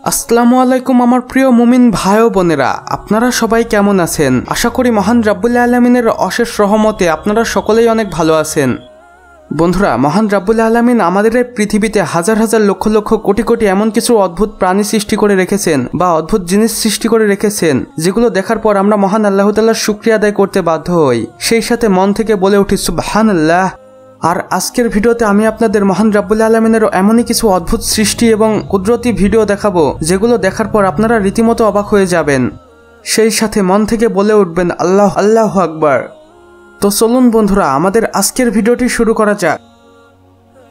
আসসালামু আলাইকুম আমার প্রিয় মুমিন ভাই ও বোনেরা, আপনারা সবাই কেমন আছেন? আশা করি মহান রাব্বুল আলামিনের অশেষ রহমতে আপনারা সকলেই অনেক ভালো আছেন। বন্ধুরা, মহান রাব্বুল আলামিন আমাদের এই পৃথিবীতে হাজার হাজার লক্ষ লক্ষ কোটি কোটি এমন কিছু অদ্ভুত প্রাণী সৃষ্টি করে রেখেছেন বা অদ্ভুত জিনিস সৃষ্টি করে রেখেছেন, যেগুলো দেখার পর আমরা মহান আল্লাহ তাআলার শুকরিয়া আদায় করতে বাধ্য হই, সেই সাথে মন থেকে বলে উঠি সুবহানাল্লাহ। আর আজকের ভিডিওতে আমি আপনাদের মহান রাব্বুল আলামিনের এমনই কিছু অদ্ভুত সৃষ্টি এবং কুদরতি ভিডিও দেখাবো, যেগুলো দেখার পর আপনারা রীতিমতো অবাক হয়ে যাবেন, সেই সাথে মন থেকে বলে উঠবেন আল্লাহ আল্লাহু আকবার। তো চলুন বন্ধুরা, আমাদের আজকের ভিডিওটি শুরু করা যাক।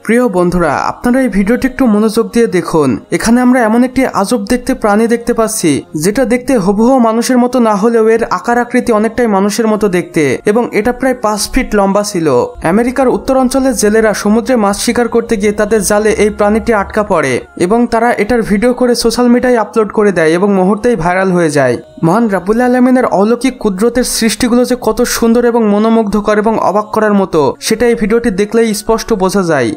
প্রিয় বন্ধুরা, আপনারা এই ভিডিওটি একটু মনোযোগ দিয়ে দেখুন। এখানে আমরা এমন একটি আজব দেখতে প্রাণী দেখতে পাচ্ছি, যেটা দেখতে হুবহু মানুষের মতো না হলেও এর আকার আকৃতি অনেকটাই মানুষের মতো দেখতে, এবং এটা প্রায় 5 ফিট লম্বা ছিল। আমেরিকার উত্তর অঞ্চলের জেলেরা সমুদ্রে মাছ শিকার করতে গিয়ে তাদের জালে এই প্রাণীটি আটকা পড়ে এবং তারা এটার ভিডিও করে সোশ্যাল মিডিয়ায় আপলোড করে দেয় এবং মুহূর্তেই ভাইরাল হয়ে যায়। মহান রাব্বুল আলামিনের অলৌকিক কুদরতের সৃষ্টিগুলো যে কত সুন্দর এবং মনোমুগ্ধকর এবং অবাক করার মতো, সেটা এই ভিডিওটি দেখলেই স্পষ্ট বোঝা যায়।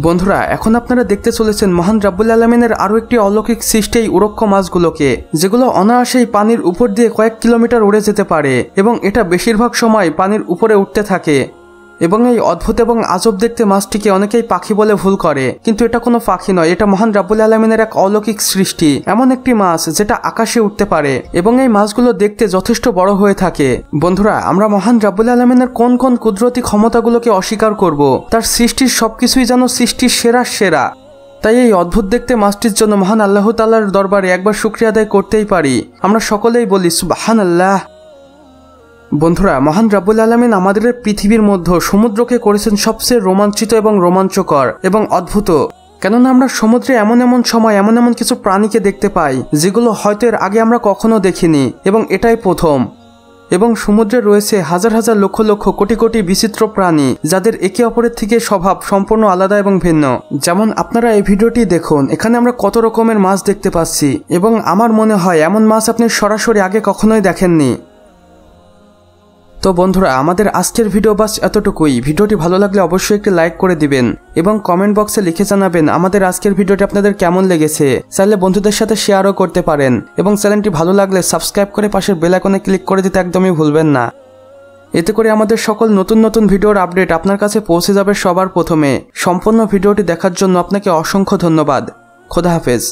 বন্ধুরা, এখন আপনারা দেখতে চলেছেন মহান রাব্বুল আলামিনের আরও একটি অলৌকিক সৃষ্টি, এই উড়ক্ষ মাছগুলোকে, যেগুলো অনায়াসেই পানির উপর দিয়ে কয়েক কিলোমিটার উড়ে যেতে পারে এবং এটা বেশিরভাগ সময় পানির উপরে উঠতে থাকে। এবং এই অদ্ভুত এবং আজব দেখতে মাছটিকে অনেকেই পাখি বলে ভুল করে, কিন্তু এটা কোনো পাখি নয়, এটা মহান রাব্বুল আলামিনের এক অলৌকিক সৃষ্টি, এমন একটি মাছ যেটা আকাশে উঠতে পারে এবং এই মাছগুলো দেখতে যথেষ্ট বড় হয়ে থাকে। বন্ধুরা, আমরা মহান রাব্বুল আলামিনের কোন কোন কুদরতি ক্ষমতাগুলোকে অস্বীকার করব? তার সৃষ্টির সবকিছুই যেন সৃষ্টির সেরা। তাই এই অদ্ভুত দেখতে মাছটির জন্য মহান আল্লাহ তাআলার দরবারে একবার শুকরিয়া আদায় করতেই পারি। আমরা সকলেই বলি সুবহানাল্লাহ। বন্ধুরা, মহান রাব্বুল আলামিন আমাদের পৃথিবীর মধ্যে সমুদ্রকে করেছেন সবচেয়ে রোমাঞ্চিত এবং রোমাঞ্চকর এবং অদ্ভুত। কেননা আমরা সমুদ্রে এমন সময় এমন কিছু প্রাণীকে দেখতে পাই, যেগুলো হয়তো এর আগে আমরা কখনো দেখিনি, এবং এটাই প্রথম। এবং সমুদ্রে রয়েছে হাজার হাজার লক্ষ লক্ষ কোটি কোটি বিচিত্র প্রাণী, যাদের একে অপরের থেকে স্বভাব সম্পূর্ণ আলাদা এবং ভিন্ন। যেমন আপনারা এই ভিডিওটি দেখুন, এখানে আমরা কত রকমের মাছ দেখতে পাচ্ছি, এবং আমার মনে হয় এমন মাছ আপনি সরাসরি আগে কখনোই দেখেননি। তো বন্ধুরা, আমাদের আজকের ভিডিও বাস এতটুকুই। ভিডিওটি ভালো লাগলে অবশ্যই একটি লাইক করে দিবেন এবং কমেন্ট বক্সে লিখে জানাবেন আমাদের আজকের ভিডিওটি আপনাদের কেমন লেগেছে। চাইলে বন্ধুদের সাথে শেয়ারও করতে পারেন, এবং চ্যানেলটি ভালো লাগলে সাবস্ক্রাইব করে পাশের বেল আইকনে ক্লিক করে দিতে একদমই ভুলবেন না। এতে করে আমাদের সকল নতুন ভিডিওর আপডেট আপনার কাছে পৌঁছে যাবে সবার প্রথমে। সম্পূর্ণ ভিডিওটি দেখার জন্য আপনাকে অসংখ্য ধন্যবাদ। খোদা হাফেজ।